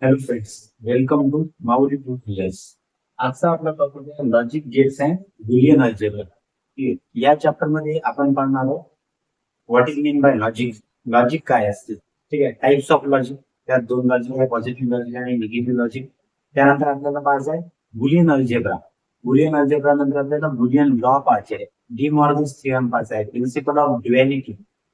Hello friends, welcome to Mauli to place. आजचा आपला topic आहे logic gates and Boolean algebra. या चॅप्टर मध्ये आपण पाहणार आहोत what is mean by logic. Logic काय असते, ठीक आहे. टाइप्स ऑफ लॉजिक, त्यात दोन लॉजिक आहे, पॉझिटिव्ह लॉजिक आणि निगेटिव्ह लॉजिक. त्यानंतर आपल्याला पाहायचं आहे बुलियन अल्जेब्रा. बुलियन अल्जेब्रा नंतर आपल्याला बुलियन लॉ पाहायचे आहे, डी मॉर्गन्स थिअरम पाहायचा आहे, प्रिन्सिपल ऑफ ड्युएलिटी.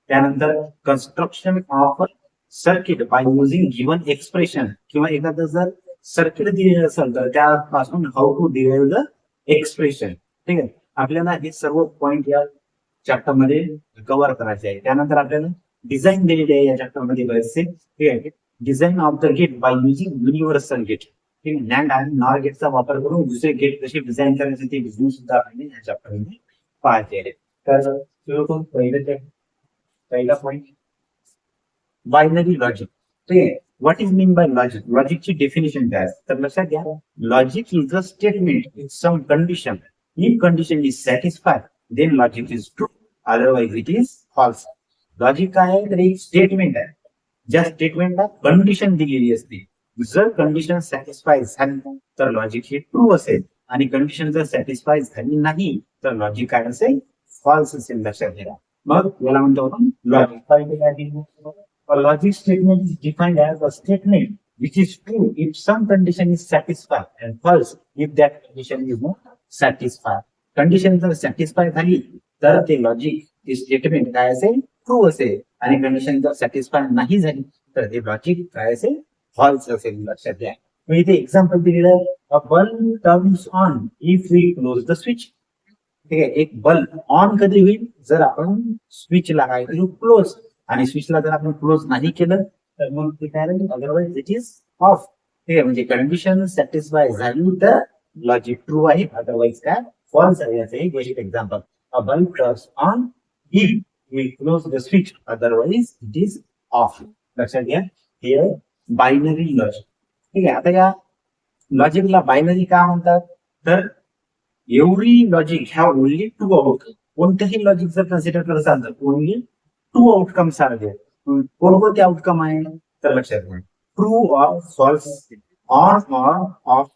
त्यानंतर construction of circuit by using given expression, किंवा एखादं जर सर्किट दिलेलं असेल तर त्यापासून how to derive the expression. ठीक आहे, आपल्याला हे सर्व पॉइंट या चॅप्टर मध्ये कव्हर करायचे आहे. त्यानंतर आपल्याला डिझाईन दिलेले आहे या चॅप्टर मध्ये बरेचसे. ठीक आहे, design of the gate by using universal gate. ठीक आहे, नॅन्ड आणि नॉर गेटचा वापर करून दुसरे गेट कसे डिझाईन करायचे ते बिझनेस सुद्धा आपण या चॅप्टर मध्ये पाहायचे आहे. तर पहिला पॉइंट बायनरी लॉजिक. ठीक आहे, what is mean by logic. लॉजिकची डेफिनेशन काय आहे तर लक्षात घ्या, logic is a statement with some condition. If condition is satisfied then logic is true, otherwise it is false. Logic काय आहे तर एक स्टेटमेंट आहे, ज्या स्टेटमेंटला कंडिशन दिलेली असते. जर कंडिशन सॅटिस्फाय झाली तर लॉजिक हे ट्रू असेल, आणि कंडिशन जर सॅटिस्फाय झाली नाही तर लॉजिक काय असेल, फॉल्स असेल. लक्षात घ्या. मग याला म्हणतो आपण logic. A logic statement is defined as a statement which is true if some condition is satisfied and false if that condition is not satisfied. Condition जर satisfied झाली तर ते लॉजिक स्टेटमेंट काय असेल, ट्रू असेल, आणि कंडिशन जर satisfy नाही झाली तर ते लॉजिक काय असेल, फॉल्स असेल. लक्षात घ्या. मग इथे एक्झाम्पल दिलेलं आहे, a bulb turns on if we close the switch. ठीक आहे, एक बल्ब ऑन कधी होईल जर आपण स्विच लागायचं क्लोज, आणि स्विचला जर आपण क्लोज नाही केलं तर मग ते काय राहील, अदरवाइज इट इज ऑफ. ठीक आहे, म्हणजे कंडिशन सॅटिस्फाय झाली तर लॉजिक ट्रू आहे, अदरवाइज काय फॉल्स आहे. याचं एक basic example, a bulb turns on if we close the switch, otherwise it is off. लक्षात घ्या, हे बायनरी लॉजिक. ठीक आहे, आता या लॉजिकला बायनरी का म्हणतात तर every logic have only two outcome. कोणतेही लॉजिक जर कन्सिडर करत असाल तर only two outcomes are there. कोणकोणते आउटकम आहे तर लक्षात घ्या, true or false, on or off,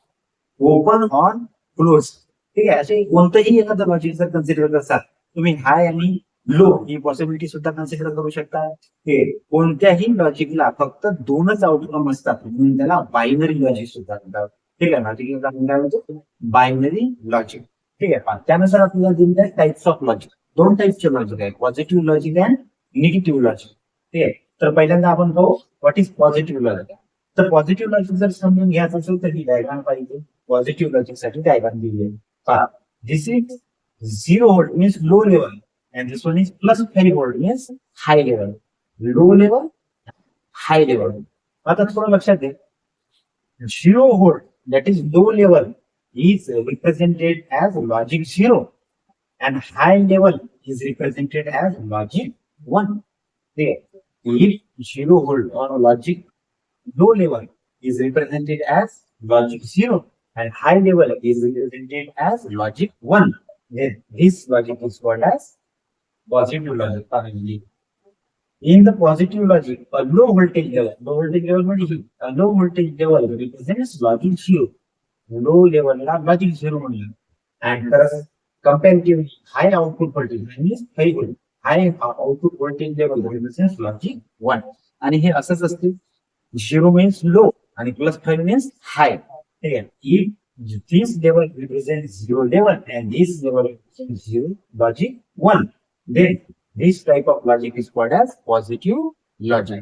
open or close. ठीक आहे, असे कोणतंही एखादं लॉजिक जर कन्सिडर करतात तुम्ही हाय आणि लो ही पॉसिबिलिटी सुद्धा कन्सिडर करू शकता. हे कोणत्याही लॉजिकला फक्त दोनच आउटकम असतात म्हणून त्याला बायनरी लॉजिक सुद्धा म्हणतात. ठीक आहे, लॉजिक काय म्हणतो, बायनरी लॉजिक. ठीक आहे, त्यानुसार आपल्याला दिलेल्या टाइप्स ऑफ लॉजिक, दोन टाइपचे लॉजिक आहे, positive logic and negative logic. ठीक आहे, तर पहिल्यांदा आपण पाहू व्हॉट इज पॉझिटिव्ह लॉजिक. तर पॉझिटिव्ह लॉजिक जर समजून घ्यायचं असेल तर ही डायग्राम पाहिजे. पॉझिटिव्ह लॉजिक साठी डायग्राम दिली आहे. पहा, this is 0 volt means low level, and this one is plus 5 volt means high level. Low level, high level. आता थोडं लक्षात घ्या, 0 volt that is low level is represented as logic 0 and high level is represented as logic 1. There, if 0 volt or logic low level is represented as logic 0 and high level is represented as logic 1, then this logic is called as positive logic. In the positive logic, a low voltage level म्हणजे a low voltage level represents logic 0. Low level ला logic 0 म्हणलं. And comparatively high output voltage means high output voltage level represents logic 1. आणि हे असंच असते, 0 means low आणि +5 means high. ठीक आहे, if this level represents 0 level and this level represents 0 logic 1, then this type of logic is called as positive logic.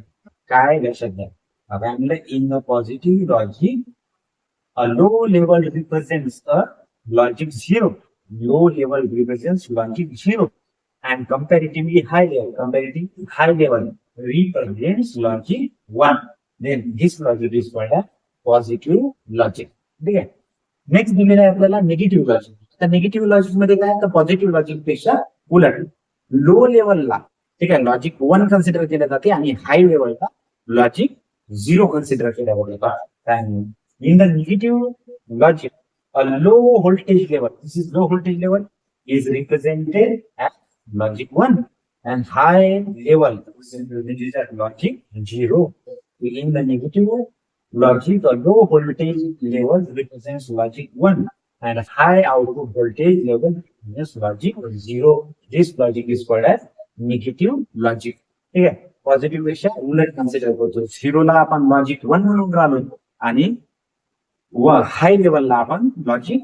काय लक्षात घ्या, आता in the positive logic a low level represents a logic 0. Low level represents logic 0 and comparatively high level represents logic 1. Then this logic is called as positive logic. ठीक आहे, next दिलेला आहे आपल्याला negative logic. तर negative logic मध्ये काय तर positive logic पेक्षा उलट लो लेवलला, ठीक आहे, लॉजिक 1 कन्सिडर केलं जाते आणि हाय लेवलला लॉजिक 0 कन्सिडर केलं जातं. In the negative logic a low voltage level, this is low voltage level, is represented as logic 1 and high level is represented as logic 0. In the negative logic or low voltage level represents logic 1 and high output voltage level represents logic 0. This logic is called as negative logic. ठीक आहे. Positive पेक्षा उलट consider करतो. झिरोला आपण logic 1 म्हणून राहिलो आणि हाय लेवलला आपण लॉजिक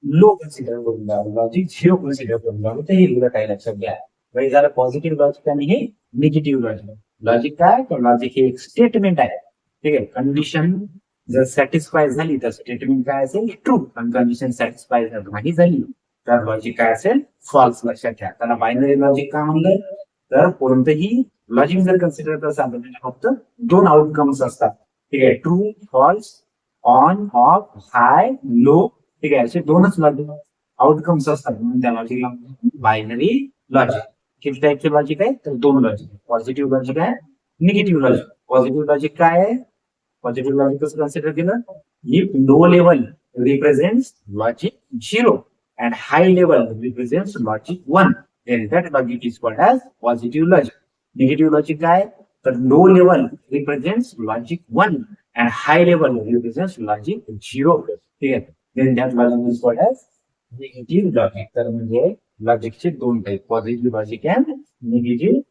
लो कन्सिडर करून राहिलो, लॉजिक 0 कन्सिडर करून राहिलो. तर हे उलट आहे, लक्षात घ्या. म्हणजे झालं पॉझिटिव्ह लॉजिक आणि हे निगेटिव्ह लॉजिक. लॉजिक काय, तर लॉजिक हे एक स्टेटमेंट आहे. ठीक आहे. कंडिशन जर सॅटिस्फाय झाली तर स्टेटमेंट काय असेल, ट्रू. पण कंडिशन सॅटिस्फाय जर नाही झाली तर लॉजिक काय असेल, फॉल्स. लक्षात घ्या. त्याला बायनरी लॉजिक का म्हणलं, तर कोणतंही लॉजिक जर कन्सिडर करत असाल तर फक्त दोन आउटकम्स असतात. ठीक आहे. True, false, on, off, high, low. ठीक आहे. असे दोनच लॉजिक आउटकम्स असतात, म्हणून त्या लॉजिकला बायनरी लॉजिक. किती टाईपचे लॉजिक आहे, तर दोन लॉजिक. पॉझिटिव्ह लॉजिक आहे, निगेटिव्ह लॉजिक. पॉझिटिव्ह लॉजिक काय आहे, पॉझिटिव्ह लॉजिक कसं कन्सिडर केलं, if low level represents logic 0 and high level represents logic 1, then that logic is called as positive logic. Negative logic काय, तर low level represents logic 1 and high level represents logic 0. ठीक आहे. then that logic is called as negative logic. तर म्हणजे लॉजिकचे दोन type, positive logic and negative